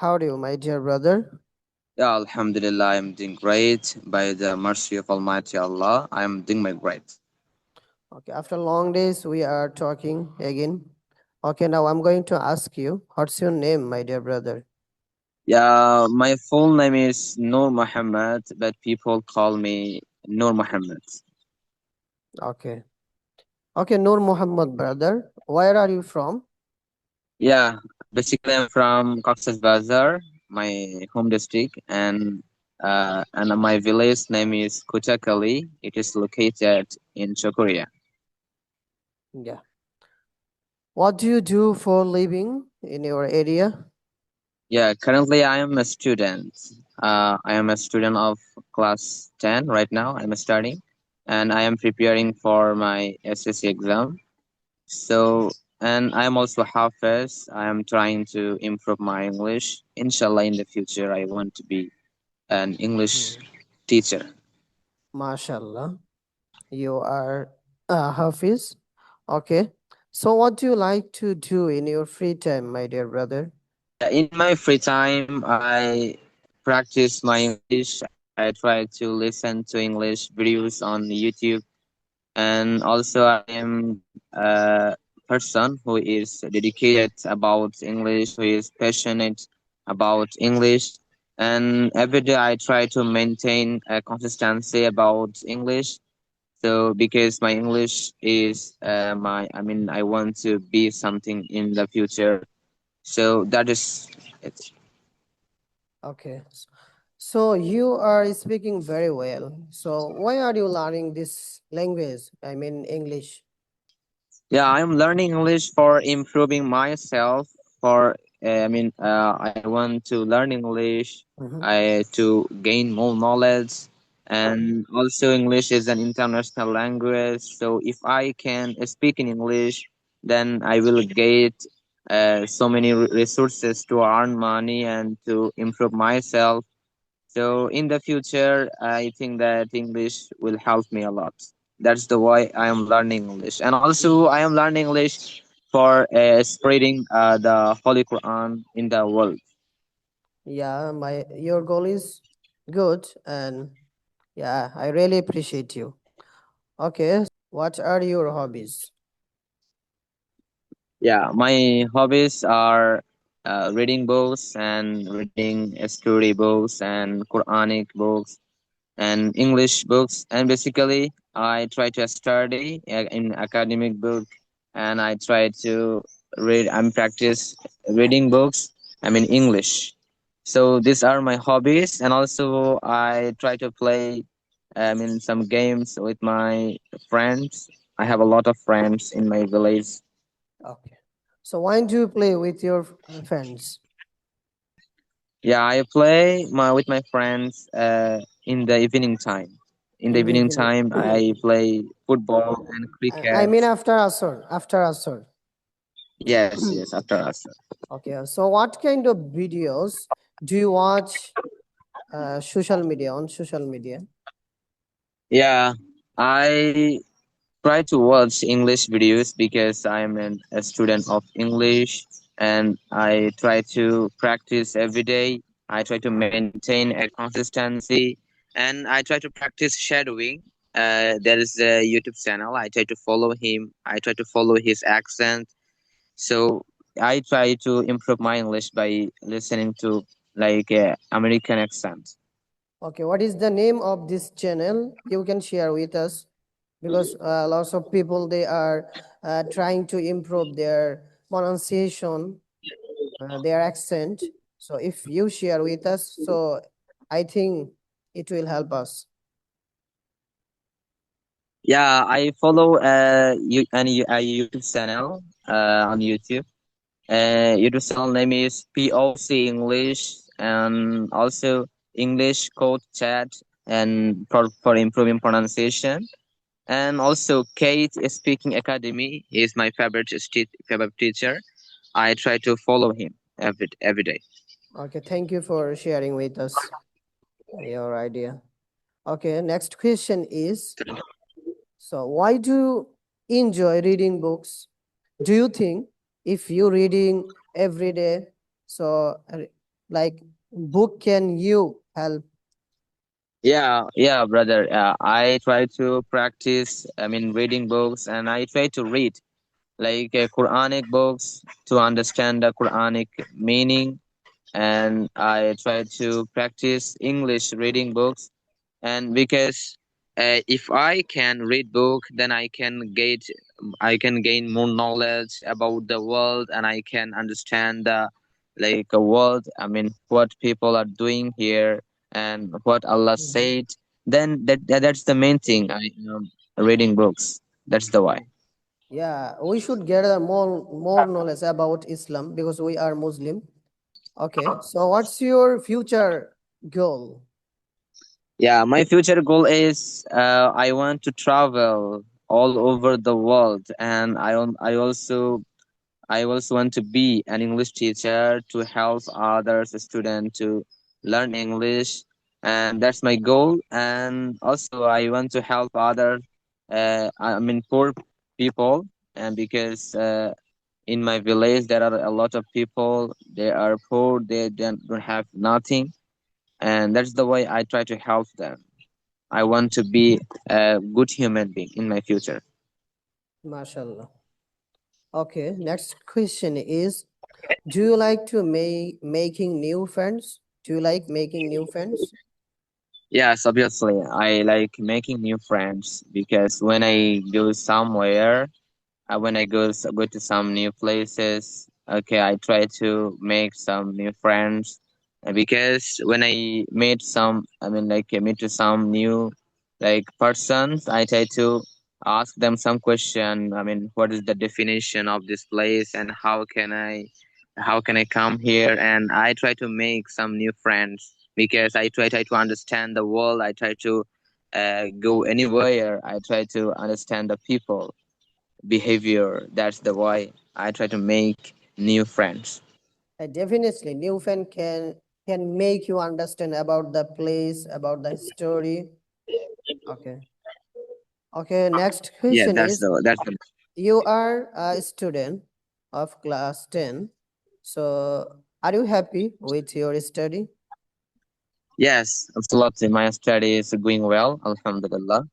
How are you, my dear brother? Yeah, Alhamdulillah, I'm doing great. By the mercy of Almighty Allah, I'm doing my great. Okay, after long days, we are talking again. Okay, now I'm going to ask you, what's your name, my dear brother? Yeah, my full name is Noor Muhammad, but people call me Noor Muhammad. Okay. Okay, Nur Muhammad, brother. Where are you from? Yeah, basically I'm from Cox's Bazar, my home district, and my village name is Kutakali. It is located in Chokoria. Yeah. What do you do for living in your area? Yeah, currently I am a student. I am a student of class 10 right now. I'm studying and I am preparing for my SSC exam. So, and I am also Hafiz. I am trying to improve my English. Inshallah, in the future, I want to be an English Hmm. teacher. MashaAllah. You are Hafiz. Okay. So, what do you like to do in your free time, my dear brother? In my free time, I practice my English. I try to listen to English videos on YouTube, and also I am a person who is dedicated about English, who is passionate about English, and every day I try to maintain a consistency about English. So because my English is I want to be something in the future. So that is it. Okay. So, you are speaking very well. So, why are you learning this language? I mean, English. Yeah, I'm learning English for improving myself. I want to learn English. Mhm. I to gain more knowledge, and also English is an international language. So if I can speak in English, then I will get so many resources to earn money and to improve myself. So in the future, I think that English will help me a lot. That's the why I am learning English, and also I am learning English for spreading the Holy Quran in the world. Yeah, my your goal is good, and yeah, I really appreciate you. Okay, what are your hobbies? Yeah, my hobbies are reading books and reading story books and Quranic books and English books. And basically, I try to study in academic book, and I try to read and practice reading books. I mean English. So these are my hobbies, and also I try to play. Some games with my friends. I have a lot of friends in my village. Okay, so why do you play with your friends? Yeah, I play with my friends in the evening time. In the In the evening evening? time, I play football and I cricket. mean, after Asr. After Asr. Yes, yes, after us. Okay, so what kind of videos do you watch social media on social media? Yeah, I try to watch English videos because I'm a student of English and I try to practice every day. I try to maintain a consistency and I try to practice shadowing. There is a YouTube channel. I try to follow him. I try to follow his accent. So I try to improve my English by listening to like American accent. Okay, what is the name of this channel? You can share with us because lots of people they are trying to improve their pronunciation, their accent. So if you share with us, so I think it will help us. Yeah, I follow a YouTube channel on YouTube. YouTube channel name is POC English and also English Code Chat and for improving pronunciation. And also Kate Speaking Academy is my favorite teacher. I try to follow him every day. Okay, thank you for sharing with us your idea. Okay, next question is, so why do you enjoy reading books? Do you think if you reading every day, so like book can you help? Yeah, brother. I try to practice. I mean, reading books, and I try to read like Quranic books to understand the Quranic meaning, and I try to practice English reading books. And because if I can read book, then I can gain more knowledge about the world, and I can understand the like a world. I mean, what people are doing here and what Allah Mhm. said. Then that's the main thing. Reading books. That's the why. Yeah, we should get a more knowledge about Islam because we are Muslim. Okay, so what's your future goal? Yeah, my future goal is I want to travel all over the world, and I also want to be an English teacher to help others students to learn English, and that's my goal. And also, I want to help other, I mean, poor people, and because in my village there are a lot of people, they are poor, they don't have nothing, and that's the way I try to help them. I want to be a good human being in my future. MashaAllah. Okay, next question is, do you like to making new friends? Do you like making new friends? Yes, obviously, I like making new friends because when I go somewhere, when I go to some new places, okay, I try to make some new friends. Because when I meet some, I mean, like I meet to some new like persons, I try to ask them some question. I mean, what is the definition of this place, and how can I come here? And I try to make some new friends because I try to understand the world. I try to go anywhere. I try to understand the people behavior. That's the why I try to make new friends. Definitely, new friend can make you understand about the place, about the story. Okay. Okay, next Yeah, question is, that's the you are a student of class 10. So, are you happy with your study? yes, absolutely. My study is going well, Alhamdulillah.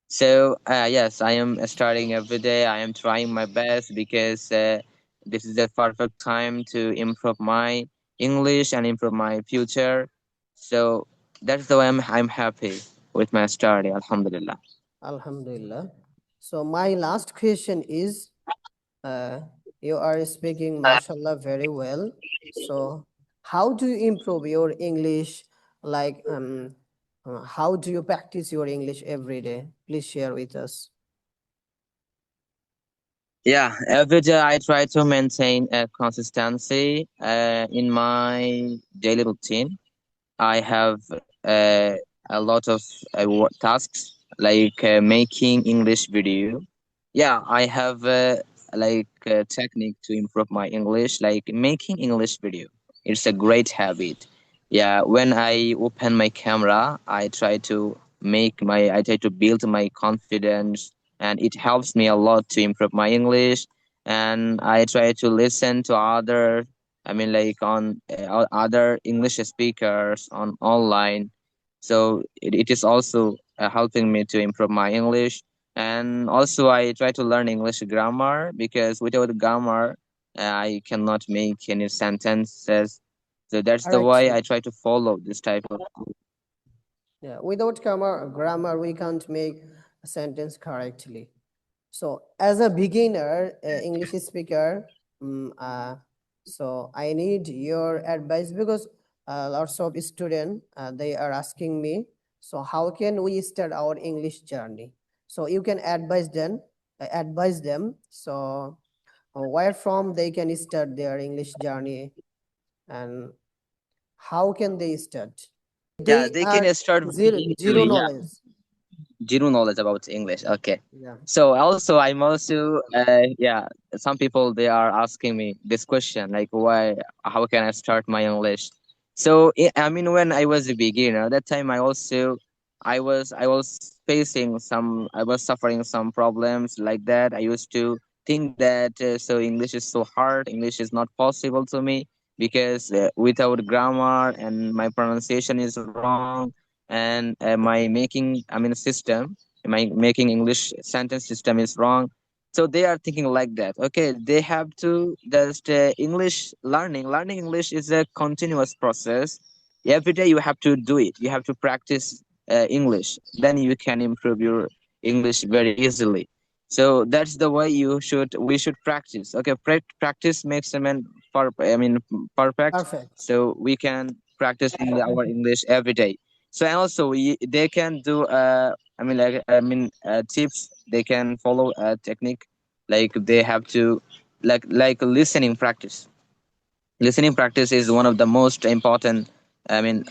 So yes, I am starting every day. I am trying my best because this is the perfect time to improve my English and improve my future. So that's the way I'm happy with my study, Alhamdulillah. Alhamdulillah. So, my last question is, uh, you are speaking, mashallah, very well. So, how do you improve your English? Like, how do you practice your English every day? Please share with us. Yeah, every day I try to maintain a consistency in my daily routine. I have uh, a lot of tasks like making English video. Yeah, I have like a technique to improve my English, like making English video. It's a great habit. Yeah, when I open my camera, I try to build my confidence, and it helps me a lot to improve my English. And I try to listen to other, I mean, like on other English speakers on online. So it is also helping me to improve my English. And also, I try to learn English grammar because without grammar, I cannot make any sentences. So that's the way Correctly. I try to follow this type of. Yeah, without grammar, we can't make a sentence correctly. So, as a beginner English speaker, mm, uh, so I need your advice because lots of students they are asking me. So, how can we start our English journey? So, you can advise them. So, where from they can start their English journey and how can they start? Yeah, They they are can start zero knowledge. zero knowledge about English. Okay. Yeah, So also, I'm also yeah. Some people they are asking me this question like, why? How can I start my English? So I mean, when I was a beginner, that time I was facing some, I was suffering some problems like that. I used to think that so English is so hard. English is not possible to me. because without grammar and my pronunciation is wrong, and my making I mean system, my making English sentence system is wrong. So they are thinking like that. Okay, they have to just English learning English is a continuous process. Every day you have to do it, you have to practice English, then you can improve your English very easily. So that's the way we should practice. Okay, practice makes a man perfect. Perfect. So we can practice in our English every day. So and also they can do tips. They can follow a technique, like they have to like listening practice. Listening practice is one of the most important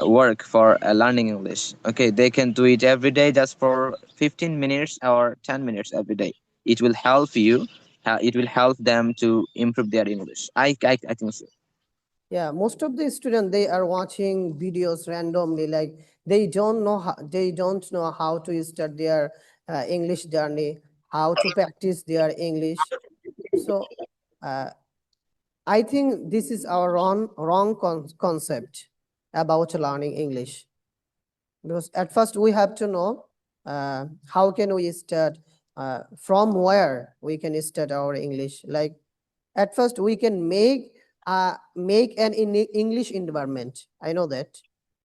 work for learning English. Okay, they can do it every day just for 15 minutes or 10 minutes every day. It will help you. It will help them to improve their English. I think so. Yeah, most of the students they are watching videos randomly, like they don't know how to start their English journey, how to practice their English. So uh, I think this is our wrong concept about learning English, because at first we have to know how can we start, from where we can start our English. Like at first we can make an English environment. I know that.